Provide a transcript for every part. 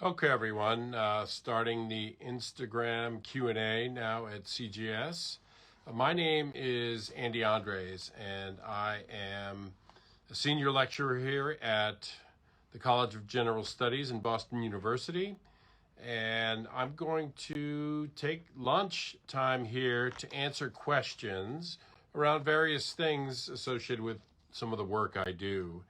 Okay, everyone. Starting the Instagram Q&A now at CGS. My name is Andy Andres, and I am a senior lecturer here at the College of General Studies in Boston University. And I'm going to take lunch time here to answer questions around various things associated with some of the work I do.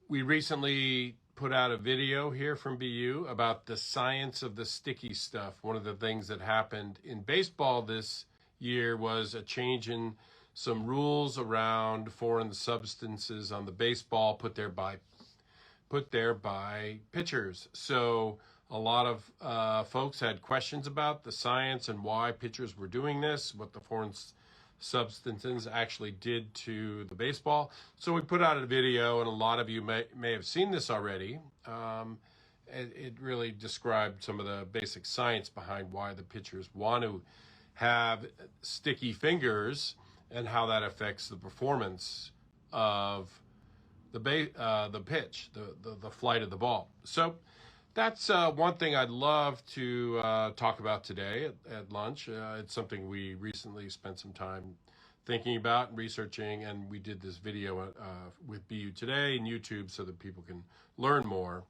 We recently put out a video here from BU about the science of the sticky stuff. One of the things that happened in baseball this year was a change in some rules around foreign substances on the baseball put there by pitchers. So a lot of folks had questions about the science and why pitchers were doing this, what the foreign substances actually did to the baseball. So we put out a video, and a lot of you may have seen this already. It really described some of the basic science behind why the pitchers want to have sticky fingers and how that affects the performance of the pitch, the flight of the ball. So that's one thing I'd love to talk about today at lunch. It's something we recently spent some time thinking about and researching, and we did this video with BU Today and YouTube so that people can learn more.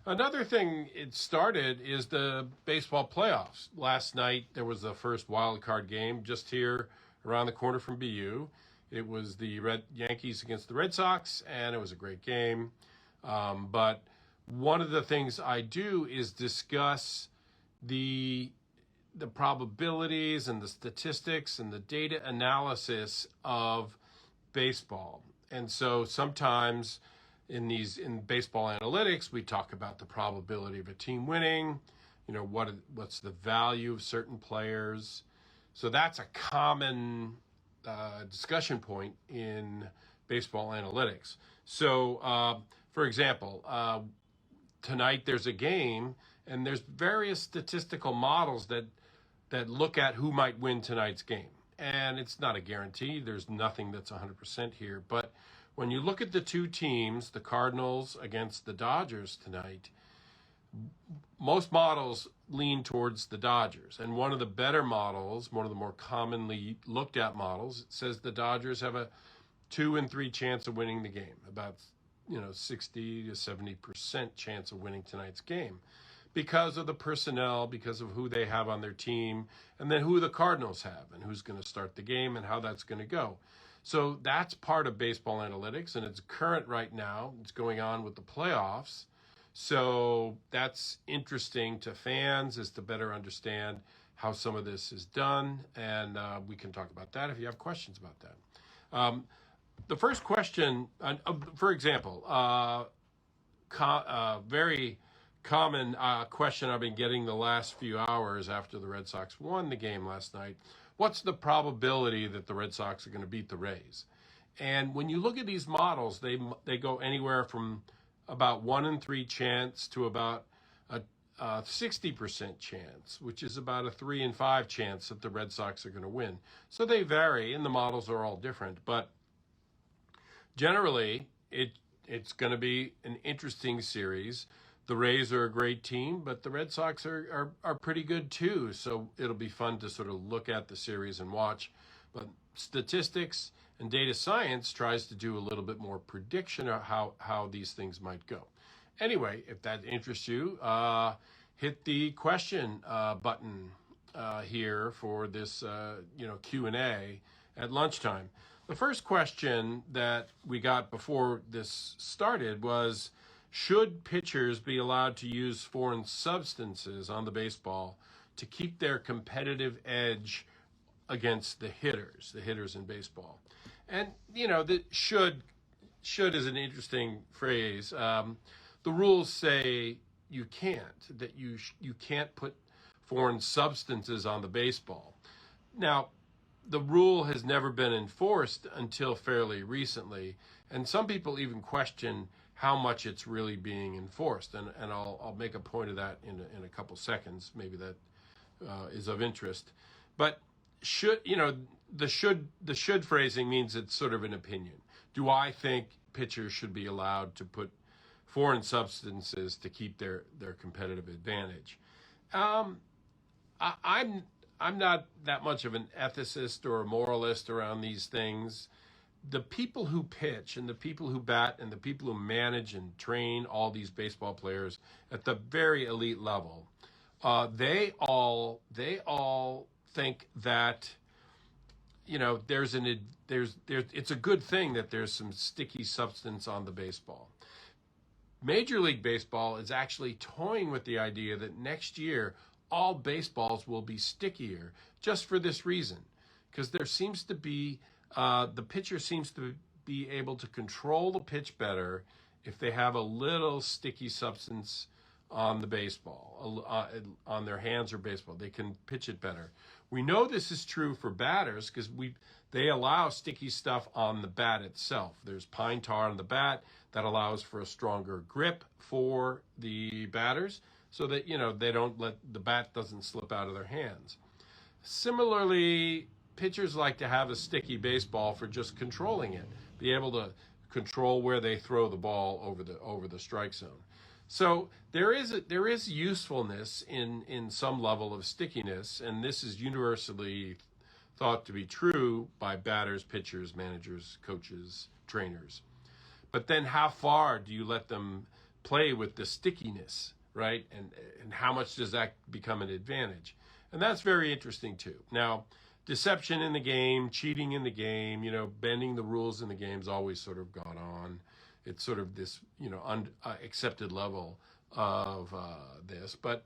Another thing it started is the baseball playoffs. Last night, there was the first wild card game just here around the corner from BU. It was the Yankees against the Red Sox, and it was a great game. But one of the things I do is discuss the probabilities and the statistics and the data analysis of baseball. And so sometimes in baseball analytics, we talk about the probability of a team winning, what's the value of certain players. So that's a common discussion point in baseball analytics. So, for example, tonight there's a game, and there's various statistical models that look at who might win tonight's game. And it's not a guarantee. There's nothing that's 100% here. But when you look at the two teams, the Cardinals against the Dodgers tonight, most models lean towards the Dodgers. And one of the better models, one of the more commonly looked at models, says the Dodgers have a 2 in 3 chance of winning the game, about 60 to 70% chance of winning tonight's game because of the personnel, because of who they have on their team, and then who the Cardinals have and who's going to start the game and how that's going to go. So that's part of baseball analytics, and it's current right now. It's going on with the playoffs. So that's interesting to fans, is to better understand how some of this is done, and we can talk about that if you have questions about that. The first question, for example, very common question I've been getting the last few hours after the Red Sox won the game last night: what's the probability that the Red Sox are going to beat the Rays? And when you look at these models, they go anywhere from about 1 in 3 chance to about a 60% chance, which is about a 3 in 5 chance that the Red Sox are going to win. So they vary, and the models are all different, but generally, it's going to be an interesting series. The Rays are a great team, but the Red Sox are pretty good too. So it'll be fun to sort of look at the series and watch. But statistics and data science tries to do a little bit more prediction of how these things might go. Anyway, if that interests you, hit the question button here for this Q&A at lunchtime. The first question that we got before this started was, should pitchers be allowed to use foreign substances on the baseball to keep their competitive edge against the hitters in baseball? And, the should is an interesting phrase. The rules say you can't, that you can't put foreign substances on the baseball. Now, the rule has never been enforced until fairly recently, and some people even question how much it's really being enforced. And I'll make a point of that in a couple seconds. Maybe that is of interest. But the should phrasing means it's sort of an opinion. Do I think pitchers should be allowed to put foreign substances to keep their competitive advantage. Um, I'm not that much of an ethicist or a moralist around these things. The people who pitch and the people who bat and the people who manage and train all these baseball players at the very elite level, they all think that there's it's a good thing that there's some sticky substance on the baseball. Major League Baseball is actually toying with the idea that next year all baseballs will be stickier just for this reason, because there seems to be the pitcher seems to be able to control the pitch better if they have a little sticky substance on the baseball, on their hands or baseball. They can pitch it better. We know this is true for batters because they allow sticky stuff on the bat itself. There's pine tar on the bat that allows for a stronger grip for the batters so that they don't let the bat doesn't slip out of their hands. Similarly, pitchers like to have a sticky baseball for just controlling it, be able to control where they throw the ball over the strike zone. So there is usefulness in some level of stickiness, and this is universally thought to be true by batters, pitchers, managers, coaches, trainers. But then how far do you let them play with the stickiness, right? And how much does that become an advantage? And that's very interesting too. Now, deception in the game, cheating in the game, bending the rules in the game's always sort of gone on. It's sort of this, accepted level of this. But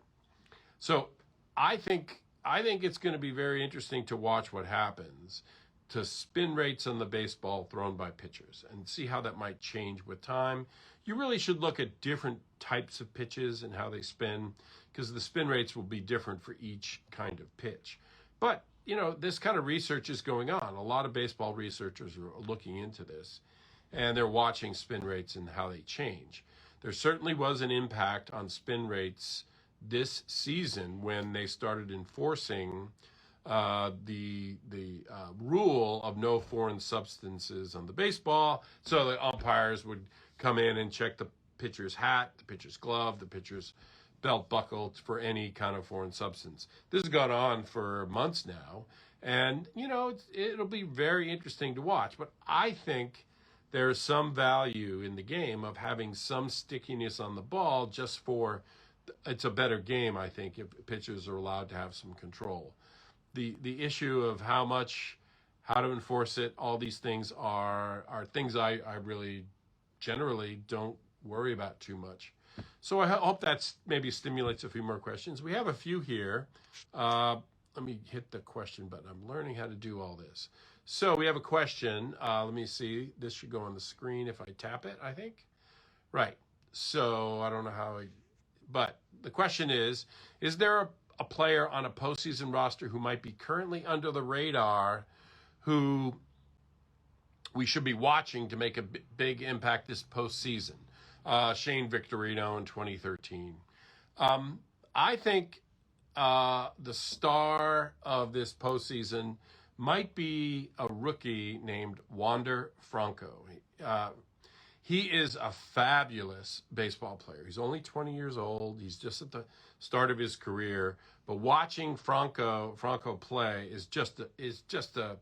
so I think it's going to be very interesting to watch what happens to spin rates on the baseball thrown by pitchers and see how that might change with time. You really should look at different types of pitches and how they spin, because the spin rates will be different for each kind of pitch. But, this kind of research is going on. A lot of baseball researchers are looking into this, and they're watching spin rates and how they change. There certainly was an impact on spin rates this season when they started enforcing the rule of no foreign substances on the baseball, so the umpires would come in and check the pitcher's hat, the pitcher's glove, the pitcher's belt buckle for any kind of foreign substance. This has gone on for months now, and it'll be very interesting to watch. But I think there's some value in the game of having some stickiness on the ball just for it's a better game, I think, if pitchers are allowed to have some control. The issue of how to enforce it, all these things are things I really generally don't worry about too much. So I hope that maybe stimulates a few more questions. We have a few here. Let me hit the question button. I'm learning how to do all this. So we have a question. Let me see. This should go on the screen if I tap it, I think. Right. So I don't know but the question is there a player on a postseason roster who might be currently under the radar who we should be watching to make a big impact this postseason? Shane Victorino in 2013. I think the star of this postseason might be a rookie named Wander Franco. He is a fabulous baseball player. He's only 20 years old. He's just at the start of his career. But watching Franco play is just a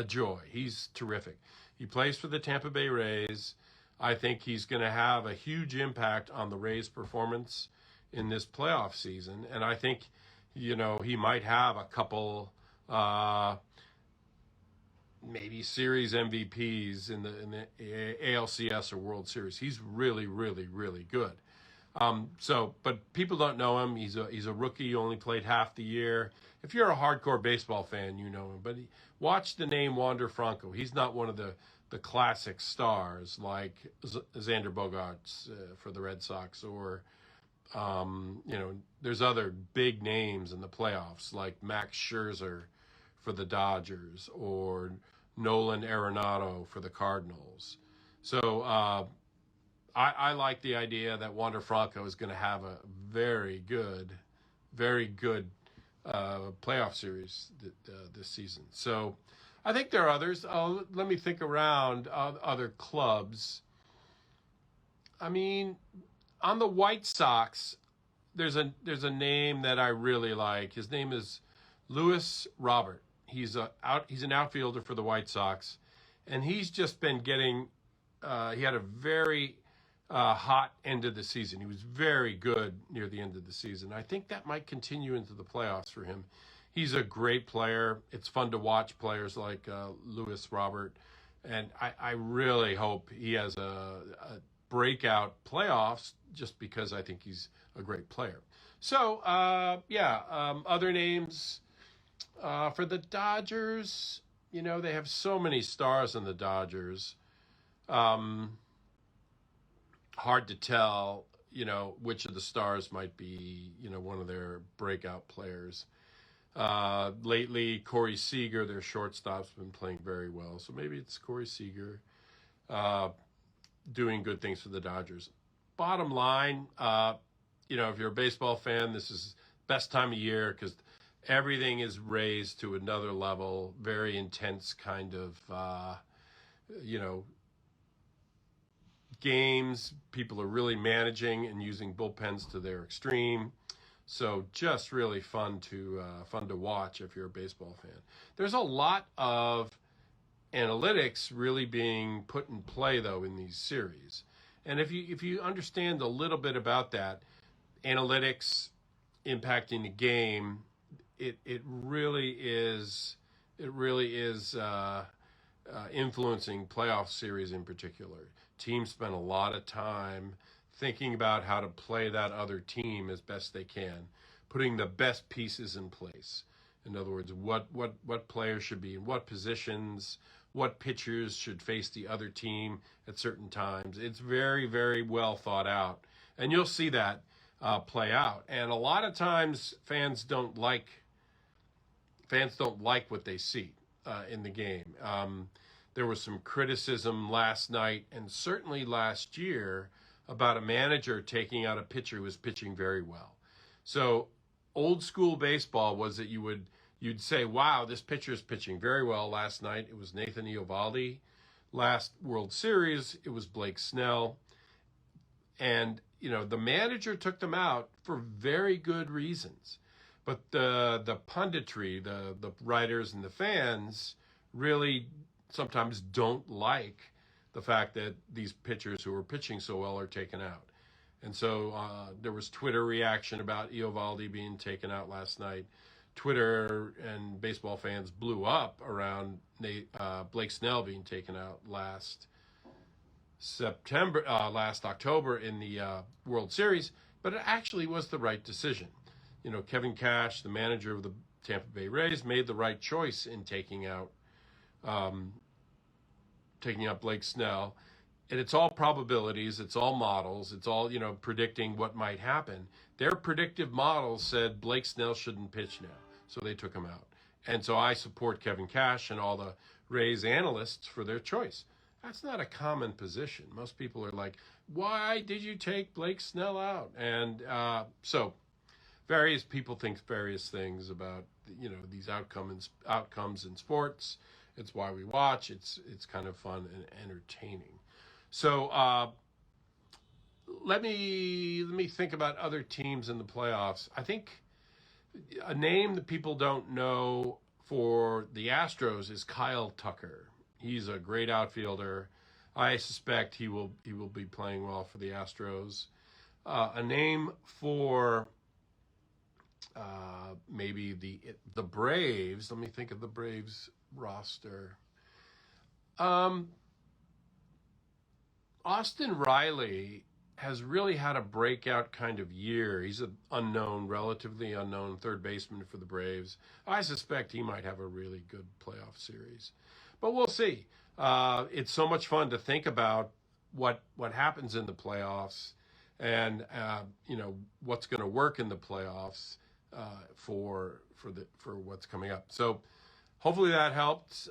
joy. He's terrific. He plays for the Tampa Bay Rays. I think he's going to have a huge impact on the Rays' performance in this playoff season. And I think, he might have a couple maybe series MVPs in the ALCS or World Series. He's really, really, really good. But people don't know him. He's a rookie. He only played half the year. If you're a hardcore baseball fan, you know him. But watch the name Wander Franco. He's not one of the classic stars like Xander Bogaerts for the Red Sox, or there's other big names in the playoffs like Max Scherzer for the Dodgers or Nolan Arenado for the Cardinals. So I like the idea that Wander Franco is going to have a very good playoff series this season. So I think there are others. Let me think around other clubs. I mean, on the White Sox, there's a name that I really like. His name is Lewis Robert. He's an outfielder for the White Sox, and he's just been getting. He had a very hot end of the season. He was very good near the end of the season. I think that might continue into the playoffs for him. He's a great player. It's fun to watch players like Lewis Robert, and I really hope he has a breakout playoffs just because I think he's a great player. So, other names for the Dodgers, they have so many stars in the Dodgers. Um, Hard to tell, which of the stars might be, one of their breakout players. Lately, Corey Seager, their shortstop's been playing very well. So maybe it's Corey Seager uh, doing good things for the Dodgers. Bottom line, if you're a baseball fan, this is best time of year because everything is raised to another level. Very intense kind of, you know, games. People are really managing and using bullpens to their extreme. So just really fun to watch if you're a baseball fan. There's a lot of analytics really being put in play though in these series. And if you understand a little bit about that, analytics impacting the game, it really is influencing playoff series in particular. Teams spend a lot of time thinking about how to play that other team as best they can, putting the best pieces in place. In other words, what players should be in what positions, what pitchers should face the other team at certain times. It's very, very well thought out, and you'll see that play out. And a lot of times, fans don't like what they see in the game. There was some criticism last night and certainly last year about a manager taking out a pitcher who was pitching very well. So old school baseball was that you'd say, wow, this pitcher is pitching very well last night. It was Nathan Eovaldi. Last World Series, it was Blake Snell. And, the manager took them out for very good reasons. But the punditry, the writers and the fans really sometimes don't like the fact that these pitchers who are pitching so well are taken out. And so there was Twitter reaction about Eovaldi being taken out last night. Twitter and baseball fans blew up around Blake Snell being taken out last October in the World Series, but it actually was the right decision. Kevin Cash, the manager of the Tampa Bay Rays, made the right choice in taking out Blake Snell. And it's all probabilities, it's all models, it's all, predicting what might happen. Their predictive models said Blake Snell shouldn't pitch now, so they took him out. And so I support Kevin Cash and all the Rays analysts for their choice. That's not a common position. Most people are like, why did you take Blake Snell out? And so various people think various things about, these outcomes in sports. It's why we watch. It's kind of fun and entertaining. So let me think about other teams in the playoffs. I think a name that people don't know for the Astros is Kyle Tucker. He's a great outfielder. I suspect he will be playing well for the Astros. A name for maybe the Braves. Let me think of the Braves roster. Austin Riley has really had a breakout kind of year. He's an relatively unknown third baseman for the Braves. I suspect he might have a really good playoff series. But we'll see. It's so much fun to think about what happens in the playoffs and what's going to work in the playoffs for what's coming up. So hopefully that helped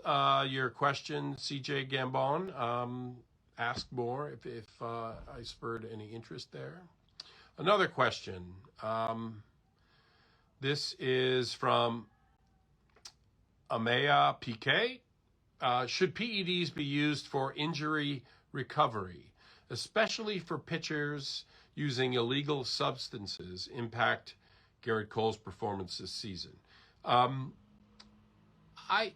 your question, CJ Gambon. Ask more if I spurred any interest there. Another question. This is from Amaya PK. Should PEDs be used for injury recovery, especially for pitchers using illegal substances, impact Garrett Cole's performance this season? Um, I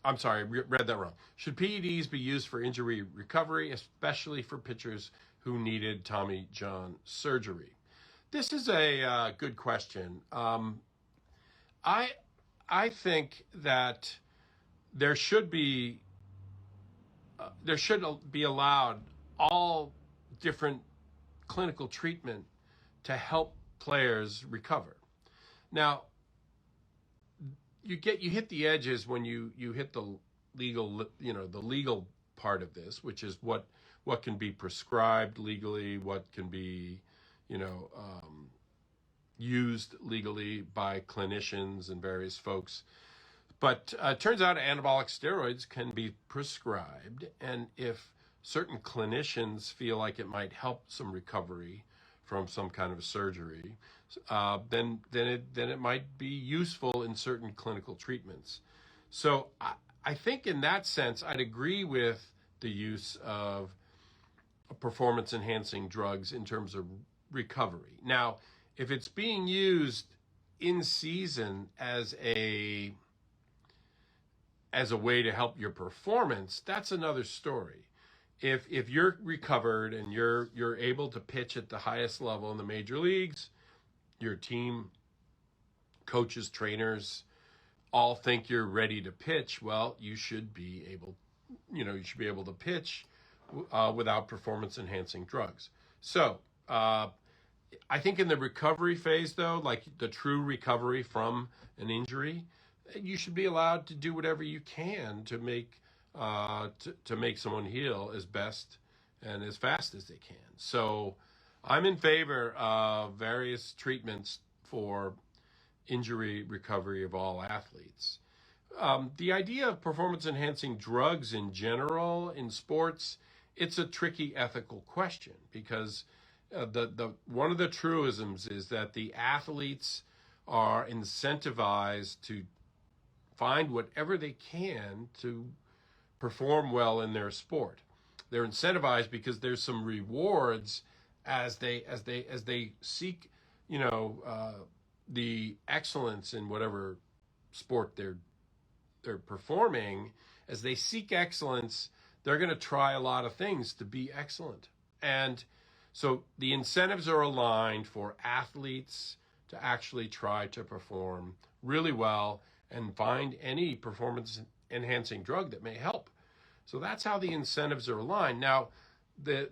I'm sorry, read that wrong. Should PEDs be used for injury recovery, especially for pitchers who needed Tommy John surgery? This is a good question. I I think that there should be there should be allowed all different clinical treatment to help players recover. Now, you hit the edges when you hit the legal, the legal part of this, which is what can be prescribed legally, what can be you know used legally by clinicians and various folks. But it turns out anabolic steroids can be prescribed, and if certain clinicians feel like it might help some recovery from some kind of surgery, then it might be useful in certain clinical treatments. So I think in that sense, I'd agree with the use of performance enhancing drugs in terms of recovery. Now, if it's being used in season as a way to help your performance, that's another story. If you're recovered and you're able to pitch at the highest level in the major leagues, your team, coaches, trainers all think you're ready to pitch, well, you should be able to pitch without performance enhancing drugs. So I think in the recovery phase, though, like the true recovery from an injury, you should be allowed to do whatever you can to make someone heal as best and as fast as they can. So I'm in favor of various treatments for injury recovery of all athletes. The idea of performance enhancing drugs in general in sports, it's a tricky ethical question because the one of the truisms is that the athletes are incentivized to find whatever they can to perform well in their sport. They're incentivized because there's some rewards as they seek, the excellence in whatever sport they're performing. As they seek excellence, they're going to try a lot of things to be excellent. And so the incentives are aligned for athletes to actually try to perform really well and find any performance enhancing drug that may help. So that's how the incentives are aligned. Now, the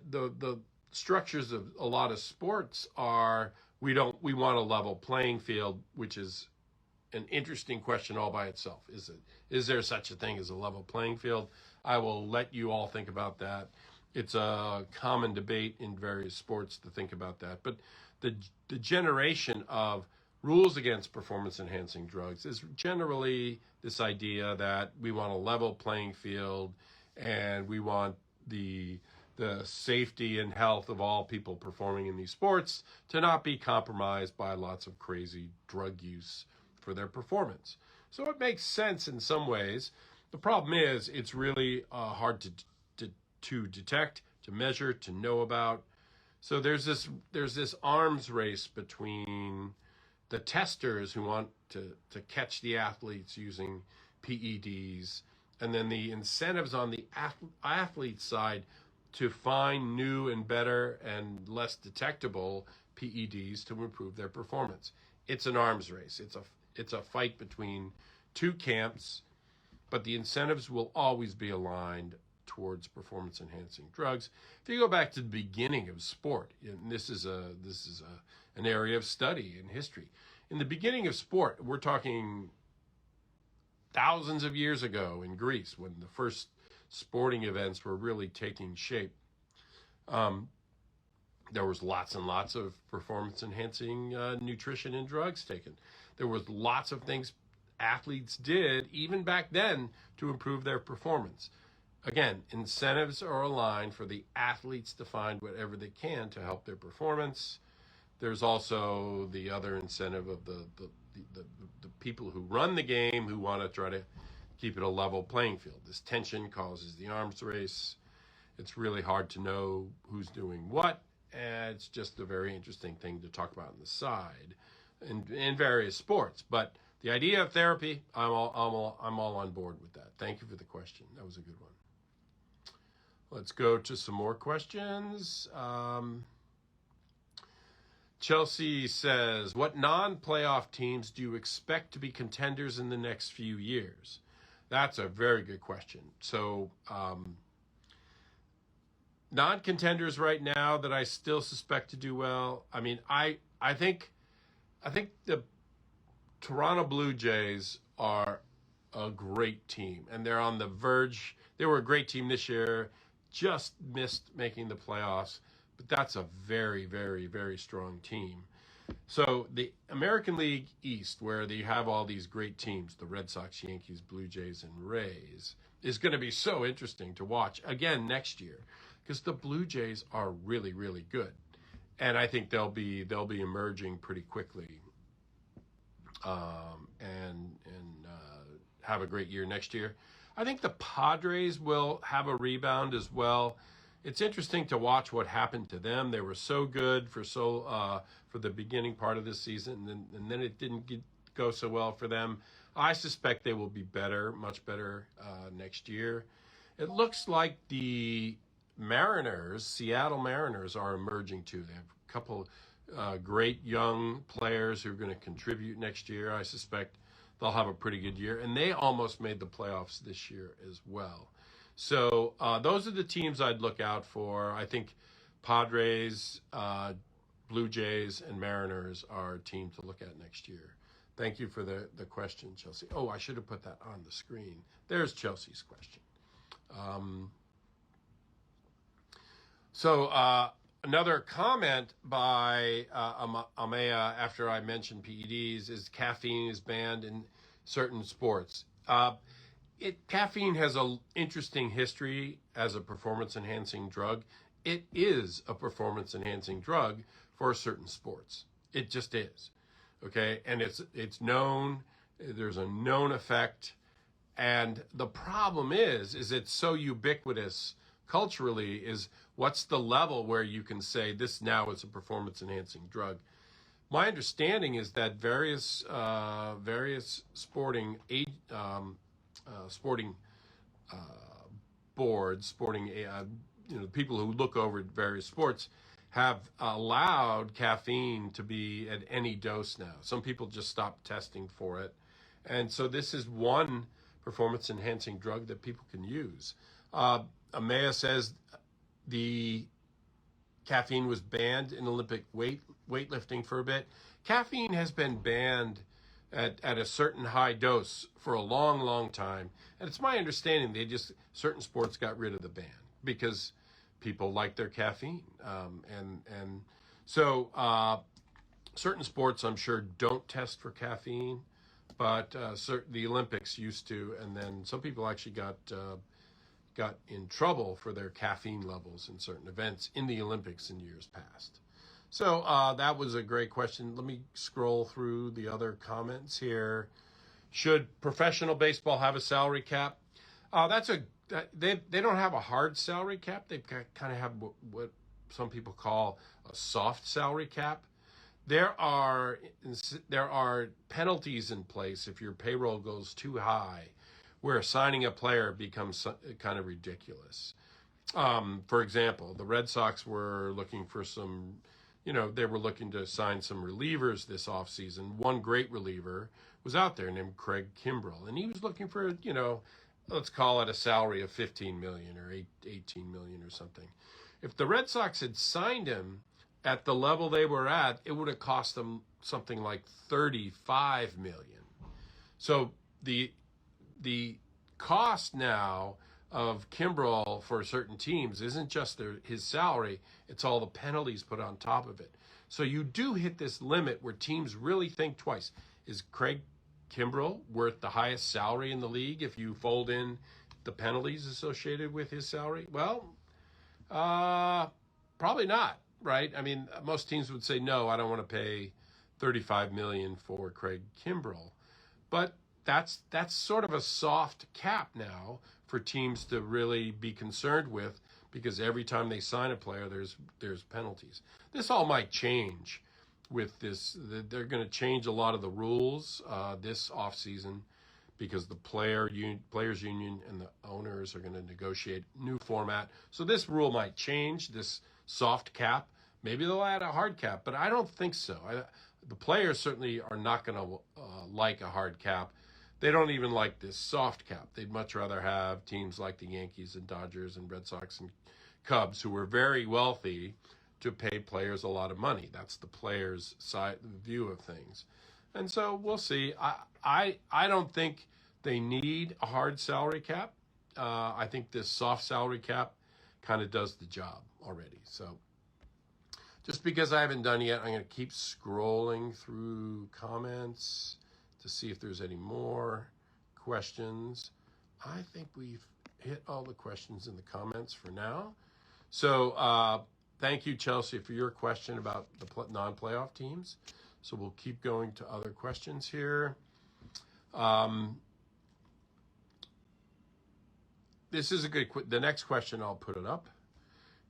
structures of a lot of sports are we want a level playing field, which is an interesting question all by itself. Is there such a thing as a level playing field? I will let you all think about that. It's a common debate in various sports to think about that. But the generation of rules against performance enhancing drugs is generally this idea that we want a level playing field and we want the safety and health of all people performing in these sports to not be compromised by lots of crazy drug use for their performance. So it makes sense in some ways. The problem is it's really hard to detect, to measure, to know about. So there's this arms race between the testers who want to catch the athletes using PEDs, and then the incentives on the athlete side to find new and better and less detectable PEDs to improve their performance. It's an arms race. It's a fight between two camps, but the incentives will always be aligned towards performance enhancing drugs. If you go back to the beginning of sport, and this is an area of study in history. In the beginning of sport, we're talking thousands of years ago in Greece when the first sporting events were really taking shape. There was lots and lots of performance enhancing nutrition and drugs taken. There was lots of things athletes did even back then to improve their performance. Again, incentives are aligned for the athletes to find whatever they can to help their performance. There's also the other incentive of the people who run the game who want to try to keep it a level playing field. This tension causes the arms race. it's really hard to know who's doing what. And it's just a very interesting thing to talk about on the side in various sports. But the idea of therapy, I'm all on board with that. Thank you for the question. That was a good one. Let's go to some more questions. Chelsea says, what non-playoff teams do you expect to be contenders in the next few years? That's a very good question. So non-contenders right now that I still suspect to do well. I mean, I think the Toronto Blue Jays are a great team, and they're on the verge. They were a great team this year, just missed making the playoffs, but that's a very, very, very strong team. So the American League East, where you have all these great teams, the Red Sox, Yankees, Blue Jays, and Rays, is going to be so interesting to watch again next year, because the Blue Jays are really, really good, and I think they'll be emerging pretty quickly, and have a great year next year. I think the Padres will have a rebound as well. It's interesting to watch what happened to them. They were so good for the beginning part of this season, and then it didn't go so well for them. I suspect they will be better, much better next year. It looks like the Mariners, Seattle Mariners, are emerging too. They have a couple great young players who are going to contribute next year. I suspect they'll have a pretty good year, and they almost made the playoffs this year as well. So those are the teams I'd look out for. I think Padres, Blue Jays, and Mariners are a team to look at next year. Thank you for the question, Chelsea. Oh, I should have put that on the screen. There's Chelsea's question. Another comment by Amaya after I mentioned PEDs is caffeine is banned in certain sports. Caffeine has an interesting history as a performance-enhancing drug. It is a performance-enhancing drug for certain sports. It just is, okay? And it's known. There's a known effect. And the problem is it's so ubiquitous culturally. Is what's the level where you can say this now is a performance-enhancing drug? My understanding is that various sporting boards, people who look over various sports have allowed caffeine to be at any dose now. Some people just stopped testing for it. And so this is one performance-enhancing drug that people can use. Amaya says the caffeine was banned in Olympic weightlifting for a bit. Caffeine has been banned at a certain high dose for a long, long time. And it's my understanding certain sports got rid of the ban because people like their caffeine. So certain sports, I'm sure, don't test for caffeine, but the Olympics used to, and then some people actually got in trouble for their caffeine levels in certain events in the Olympics in years past. So that was a great question. Let me scroll through the other comments here. Should professional baseball have a salary cap? They don't have a hard salary cap. They kind of have what some people call a soft salary cap. There are penalties in place if your payroll goes too high, where signing a player becomes kind of ridiculous. For example, the Red Sox were looking for they were looking to sign some relievers this offseason. One great reliever was out there named Craig Kimbrell, and he was looking for, let's call it a salary of $15 million or $18 million or something. If the Red Sox had signed him at the level they were at, it would have cost them something like $35 million. So the cost now of Kimbrell for certain teams isn't just his salary, it's all the penalties put on top of it. So you do hit this limit where teams really think twice. Is Craig Kimbrell worth the highest salary in the league if you fold in the penalties associated with his salary? Well, probably not, right? I mean, most teams would say, no, I don't want to pay $35 million for Craig Kimbrell. But that's sort of a soft cap now for teams to really be concerned with, because every time they sign a player, there's penalties. This all might change with this. They're going to change a lot of the rules this offseason because the players union and the owners are going to negotiate new format. So this rule might change, this soft cap. Maybe they'll add a hard cap, but I don't think so. The players certainly are not going to like a hard cap. They don't even like this soft cap. They'd much rather have teams like the Yankees and Dodgers and Red Sox and Cubs, who were very wealthy, to pay players a lot of money. That's the players' side view of things. And so we'll see. I don't think they need a hard salary cap. I think this soft salary cap kind of does the job already. So just because I haven't done it yet, I'm going to keep scrolling through comments to see if there's any more questions. I think we've hit all the questions in the comments for now. So thank you, Chelsea, for your question about the non-playoff teams. So we'll keep going to other questions here. This is a good the next question, I'll put it up,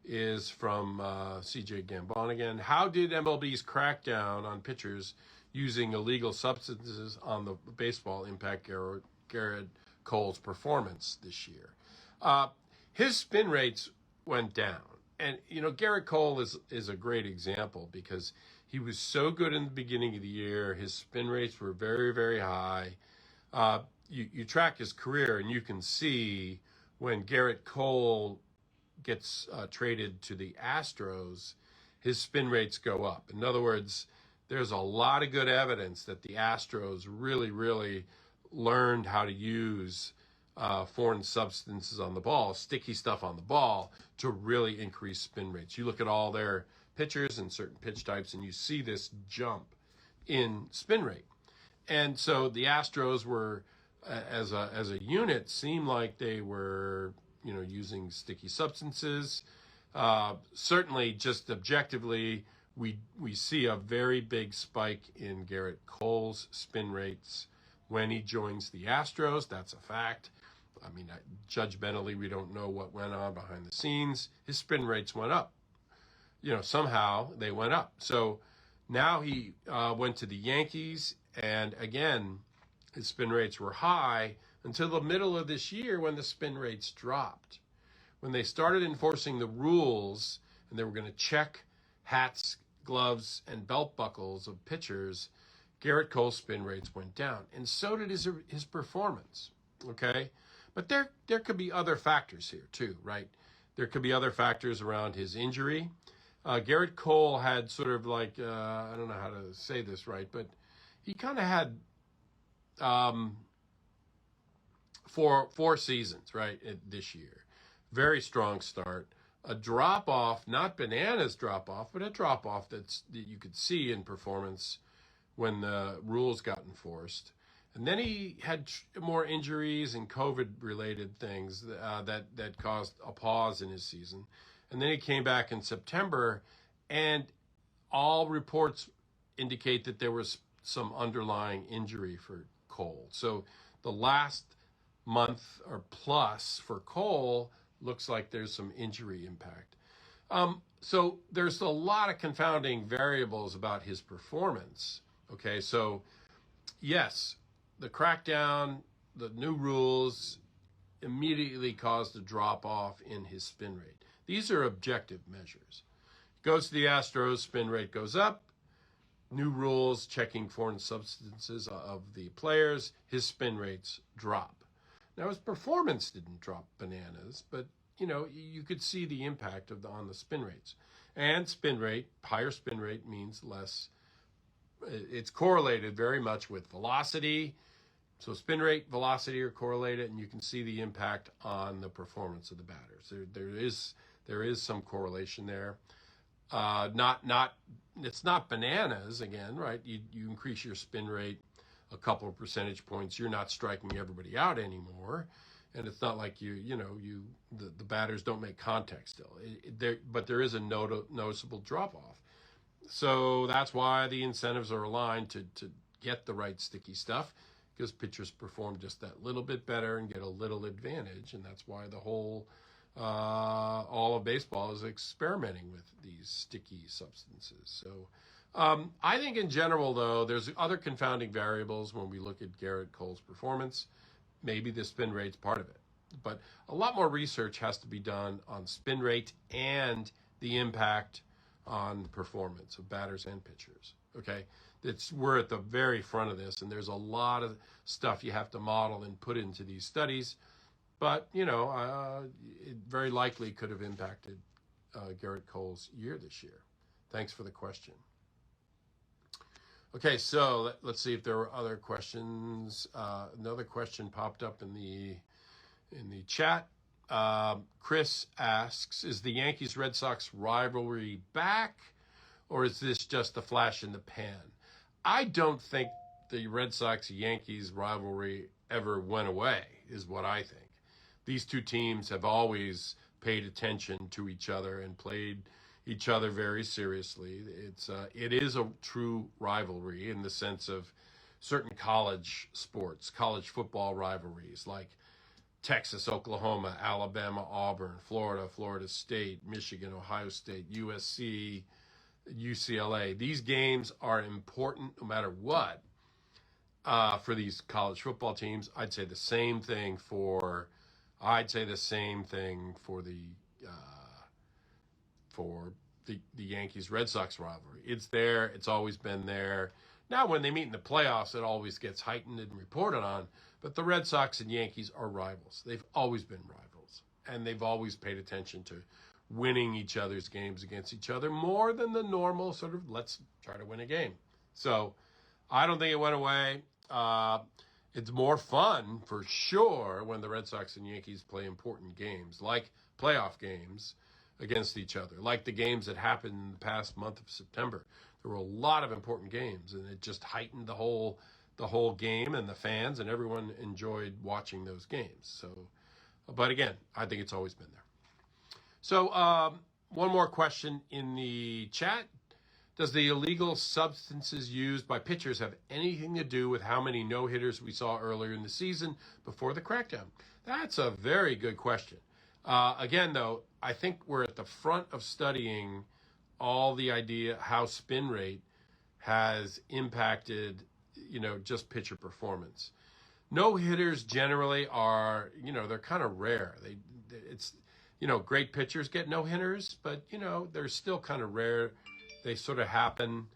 is from CJ Gambon again. How did MLB's crackdown on pitchers using illegal substances on the baseball impact Garrett Cole's performance this year? His spin rates went down. And, Garrett Cole is a great example because he was so good in the beginning of the year. His spin rates were very, very high. You track his career and you can see when Garrett Cole gets traded to the Astros, his spin rates go up. In other words, there's a lot of good evidence that the Astros really, really learned how to use foreign substances on the ball, sticky stuff on the ball, to really increase spin rates. You look at all their pitchers and certain pitch types, and you see this jump in spin rate. And so the Astros were, as a unit, seemed like they were, using sticky substances. Certainly, just objectively, we see a very big spike in Garrett Cole's spin rates when he joins the Astros. That's a fact. I mean, judgmentally, we don't know what went on behind the scenes. His spin rates went up. Somehow they went up. So now he went to the Yankees, and again, his spin rates were high until the middle of this year when the spin rates dropped. When they started enforcing the rules and they were going to check hats, gloves, and belt buckles of pitchers, Garrett Cole's spin rates went down, and so did his performance, okay? But there could be other factors here too, right? There could be other factors around his injury. Garrett Cole had sort of like, I don't know how to say this right, but he kind of had four seasons, right, this year. Very strong start. A drop-off, not bananas drop-off, but a drop-off that you could see in performance when the rules got enforced. And then he had more injuries and COVID-related things that caused a pause in his season. And then he came back in September, and all reports indicate that there was some underlying injury for Cole. So the last month or plus for Cole looks like there's some injury impact. So there's a lot of confounding variables about his performance. Okay, so yes, the crackdown, the new rules immediately caused a drop-off in his spin rate. These are objective measures. Goes to the Astros, spin rate goes up. New rules checking foreign substances of the players, his spin rates drop. Now, his performance didn't drop bananas, but, you could see the impact on the spin rates. And higher spin rate means less. It's correlated very much with velocity. So spin rate, velocity are correlated, and you can see the impact on the performance of the batters. There is some correlation there. It's not bananas again, right? You increase your spin rate a couple of percentage points, you're not striking everybody out anymore, and it's not like the batters don't make contact still. But there is a noticeable drop off. So that's why the incentives are aligned to get the right sticky stuff, because pitchers perform just that little bit better and get a little advantage, and that's why the whole all of baseball is experimenting with these sticky substances. So I think in general, though, there's other confounding variables when we look at Garrett Cole's performance. Maybe the spin rate's part of it. But a lot more research has to be done on spin rate and the impact on performance of batters and pitchers. Okay, we're at the very front of this, and there's a lot of stuff you have to model and put into these studies. But, it very likely could have impacted Garrett Cole's year this year. Thanks for the question. Okay, so let's see if there were other questions. Another question popped up in the chat. Chris asks, is the Yankees-Red Sox rivalry back, or is this just a flash in the pan? I don't think the Red Sox-Yankees rivalry ever went away, is what I think. These two teams have always paid attention to each other and played each other very seriously. It is a true rivalry in the sense of certain college sports, college football rivalries like Texas, Oklahoma, Alabama, Auburn, Florida, Florida State, Michigan, Ohio State, USC, UCLA. These games are important no matter what for these college football teams. I'd say the same thing for the Yankees-Red Sox rivalry. It's there. It's always been there. Now, when they meet in the playoffs, it always gets heightened and reported on. But the Red Sox and Yankees are rivals. They've always been rivals. And they've always paid attention to winning each other's games against each other more than the normal sort of let's try to win a game. So I don't think it went away. It's more fun, for sure, when the Red Sox and Yankees play important games, like playoff games against each other, like the games that happened in the past month of September. There were a lot of important games, and it just heightened the whole game, and the fans and everyone enjoyed watching those games. So, but again, I think it's always been there. So one more question in the chat. Does the illegal substances used by pitchers have anything to do with how many no-hitters we saw earlier in the season before the crackdown? That's a very good question. Again, though, I think we're at the front of studying all the idea how spin rate has impacted, just pitcher performance. No-hitters generally are, they're kind of rare. Great pitchers get no-hitters, but, they're still kind of rare. They sort of happen,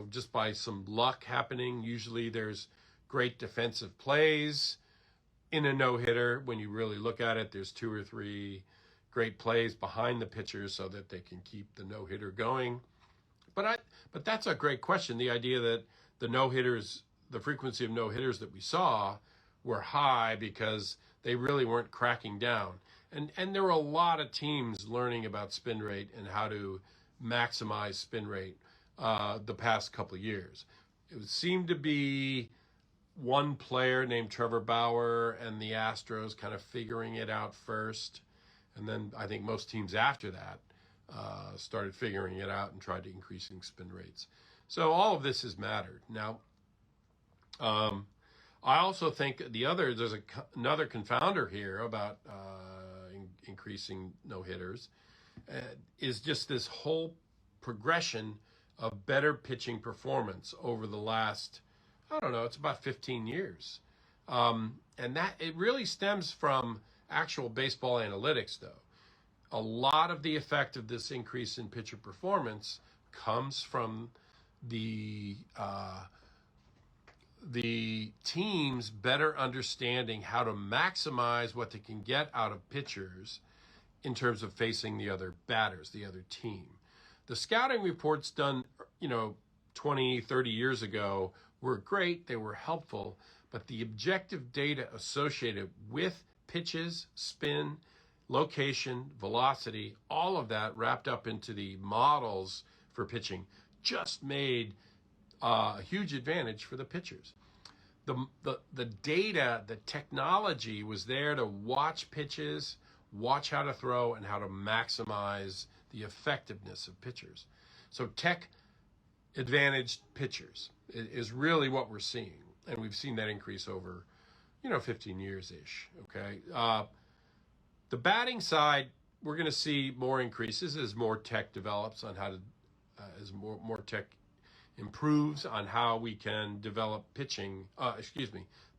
just by some luck happening. Usually there's great defensive plays in a no-hitter. When you really look at it, there's 2 or 3 great plays behind the pitchers so that they can keep the no-hitter going. But that's a great question. The idea that the no-hitters, the frequency of no-hitters that we saw were high because they really weren't cracking down. And there were a lot of teams learning about spin rate and how to maximize spin rate the past couple of years. It seemed to be one player named Trevor Bauer and the Astros kind of figuring it out first. And then I think most teams after that started figuring it out and tried to increasing spin rates. So all of this has mattered. Now, I also think there's another confounder here about increasing no-hitters. Is just this whole progression of better pitching performance over the last, it's about 15 years. And that it really stems from actual baseball analytics, though. A lot of the effect of this increase in pitcher performance comes from the teams better understanding how to maximize what they can get out of pitchers in terms of facing the other batters, the other team. The scouting reports done, 20, 30 years ago were great. They were helpful. But the objective data associated with pitches, spin, location, velocity, all of that wrapped up into the models for pitching just made a huge advantage for the pitchers. The data, the technology was there to watch pitches, watch how to throw, and how to maximize the effectiveness of pitchers. So tech-advantaged pitchers is really what we're seeing. And we've seen that increase over, 15 years-ish, okay? The batting side, we're going to see more increases as more tech develops on how to, as more tech improves on how we can develop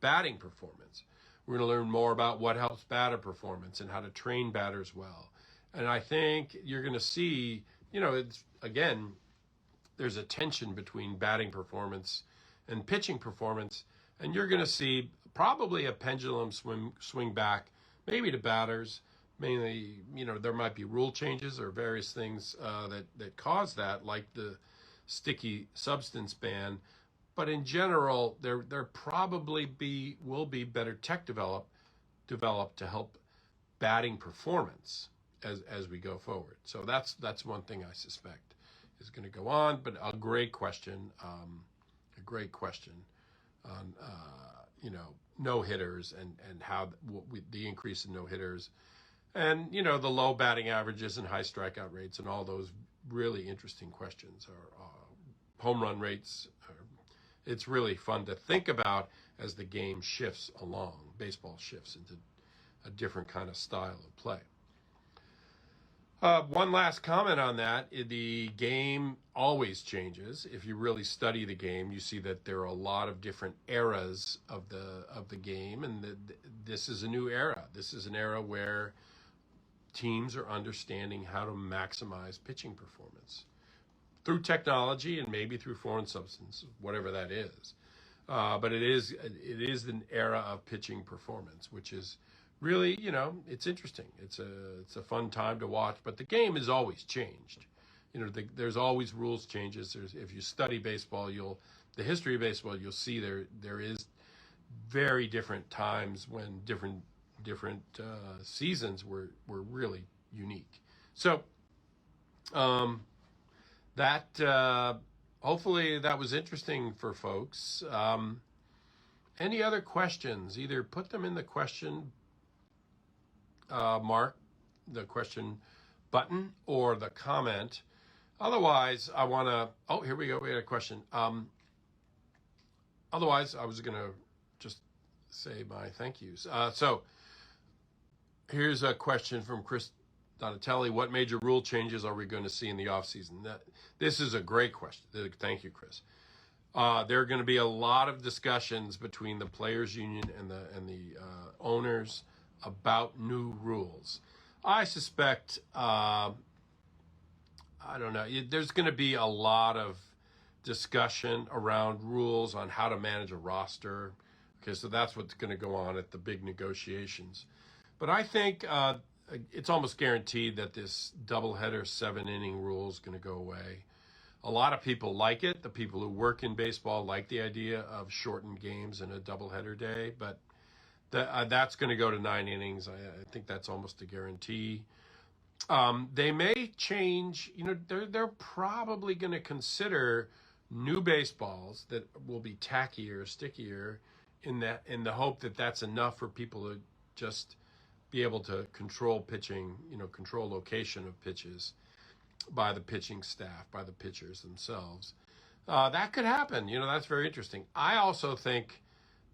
batting performance. We're going to learn more about what helps batter performance and how to train batters well. And I think you're going to see, it's again, there's a tension between batting performance and pitching performance, and you're going to see probably a pendulum swing back, maybe to batters. Mainly, there might be rule changes or various things that cause that, like the sticky substance ban. But in general, there probably will be better tech developed to help batting performance as we go forward. So that's one thing I suspect is going to go on. But a great question on no hitters and how the increase in no hitters, and the low batting averages and high strikeout rates and all those really interesting questions are home run rates. It's really fun to think about as the game shifts along. Baseball shifts into a different kind of style of play. One last comment on that. The game always changes. If you really study the game, you see that there are a lot of different eras of the game, and this is a new era. This is an era where teams are understanding how to maximize pitching performance through technology and maybe through foreign substance, whatever that is. But it is an era of pitching performance, which is really, it's interesting. It's a fun time to watch. But the game has always changed. There's always rules changes. If you study baseball, the history of baseball, you'll see there is very different times when different seasons were really unique. So that hopefully that was interesting for folks. Any other questions? Either put them in the question mark, the question button, or the comment. Otherwise, I want to. Oh, here we go. We had a question. Otherwise, I was going to just say my thank yous. So here's a question from Chris Donatelli. What major rule changes are we going to see in the offseason? This is a great question. Thank you, Chris. There are going to be a lot of discussions between the players' union and the owners about new rules. I suspect, I don't know, there's going to be a lot of discussion around rules on how to manage a roster. Okay, so that's what's going to go on at the big negotiations. But I think it's almost guaranteed that this doubleheader 7-inning rule is going to go away. A lot of people like it. The people who work in baseball like the idea of shortened games in a doubleheader day, but that's going to go to 9 innings. I think that's almost a guarantee. They may change. They're probably going to consider new baseballs that will be tackier, stickier, in the hope that that's enough for people to just be able to control pitching, control location of pitches by the pitching staff, by the pitchers themselves. That could happen. That's very interesting. I also think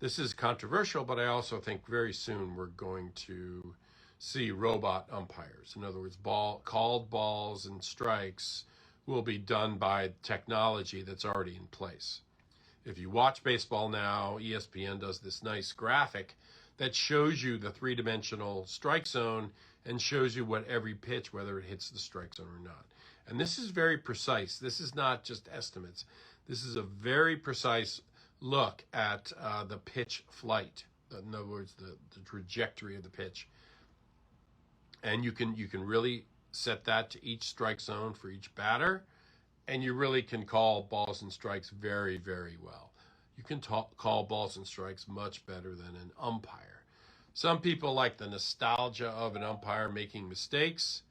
this is controversial, but I also think very soon we're going to see robot umpires. In other words, called balls and strikes will be done by technology that's already in place. If you watch baseball now, ESPN does this nice graphic that shows you the three-dimensional strike zone and shows you what every pitch, whether it hits the strike zone or not. And this is very precise. This is not just estimates. This is a very precise look at the pitch flight. In other words, the trajectory of the pitch. And you can really set that to each strike zone for each batter, and you really can call balls and strikes very, very well. You can call balls and strikes much better than an umpire. Some people like the nostalgia of an umpire making mistakes.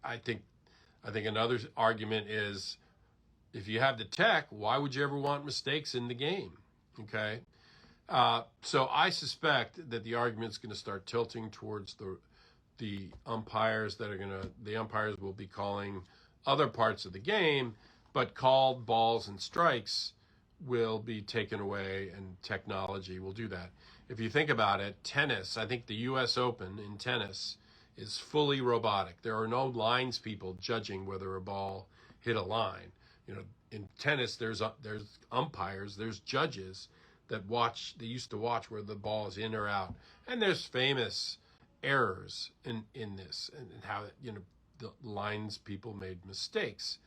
I think another argument is, if you have the tech, why would you ever want mistakes in the game? Okay, so I suspect that the argument's going to start tilting towards the umpires the umpires will be calling other parts of the game, but called balls and strikes will be taken away, and technology will do that. if you think about it, tennis, I think the U.S. Open in tennis is fully robotic. There are no lines people judging whether a ball hit a line. In tennis, there's umpires, there's judges that used to watch where the ball is in or out. And there's famous errors in this and how, the lines people made mistakes.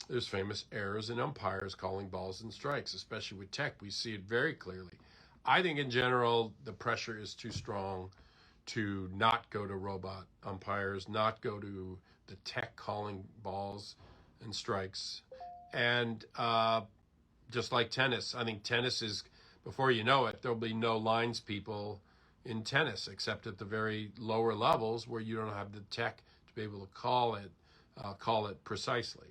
There's famous errors in umpires calling balls and strikes, especially with tech. We see it very clearly. I think in general, the pressure is too strong to not go to robot umpires, not go to the tech calling balls and strikes. And just like tennis, I think tennis is, before you know it, there'll be no lines people in tennis except at the very lower levels where you don't have the tech to be able to call it precisely.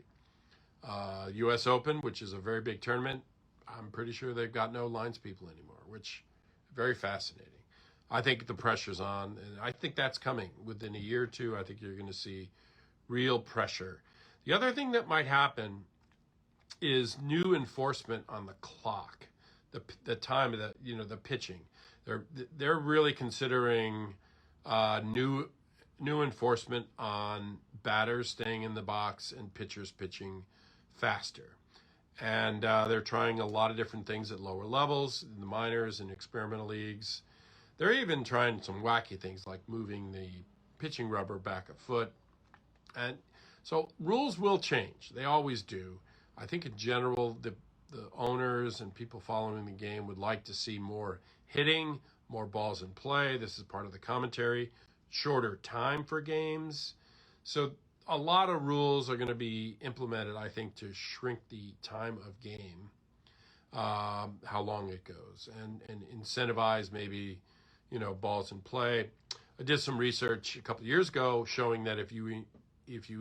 U.S. Open, which is a very big tournament, I'm pretty sure they've got no lines people anymore, which is very fascinating. I think the pressure's on, and I think that's coming within a year or two. I think you're going to see real pressure. The other thing that might happen is new enforcement on the clock, the time of the pitching. They're really considering new enforcement on batters staying in the box and pitchers pitching faster. And they're trying a lot of different things at lower levels, in the minors and experimental leagues. They're even trying some wacky things like moving the pitching rubber back a foot. And so rules will change. They always do. I think in general, the owners and people following the game would like to see more hitting, more balls in play. This is part of the commentary. Shorter time for games. So a lot of rules are going to be implemented, I think, to shrink the time of game, how long it goes, and incentivize maybe, balls in play. I did some research a couple of years ago showing that if you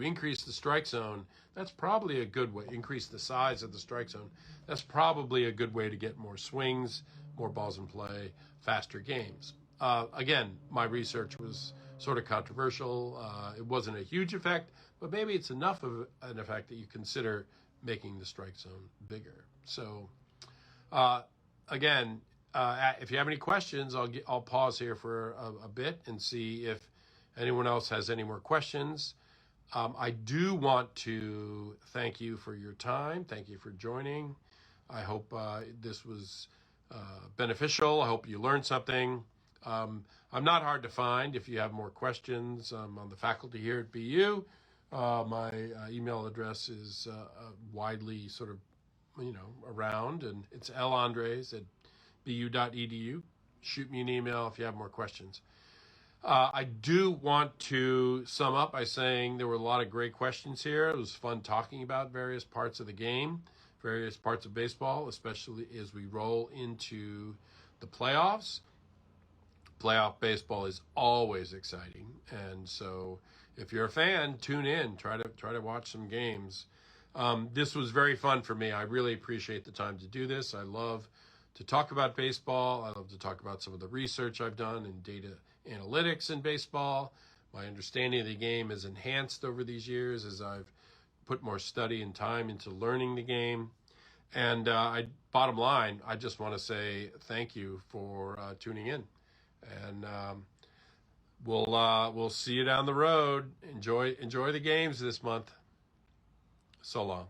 increase the strike zone, that's probably a good way. Increase the size of the strike zone. That's probably a good way to get more swings, more balls in play, faster games. Again, my research was sort of controversial. It wasn't a huge effect, but maybe it's enough of an effect that you consider making the strike zone bigger. So, again, if you have any questions, I'll pause here for a bit and see if anyone else has any more questions. I do want to thank you for your time. Thank you for joining. I hope this was beneficial. I hope you learned something. I'm not hard to find if you have more questions. I'm on the faculty here at BU. My email address is widely sort of, around, and it's landres@bu.edu. Shoot me an email if you have more questions. I do want to sum up by saying there were a lot of great questions here. It was fun talking about various parts of the game, various parts of baseball, especially as we roll into the playoffs. Playoff baseball is always exciting, and so if you're a fan, tune in. Try to watch some games. This was very fun for me. I really appreciate the time to do this. I love to talk about baseball. I love to talk about some of the research I've done in data analytics in baseball. My understanding of the game is enhanced over these years as I've put more study and time into learning the game. And bottom line, I just want to say thank you for tuning in. And we'll see you down the road. Enjoy the games this month. So long.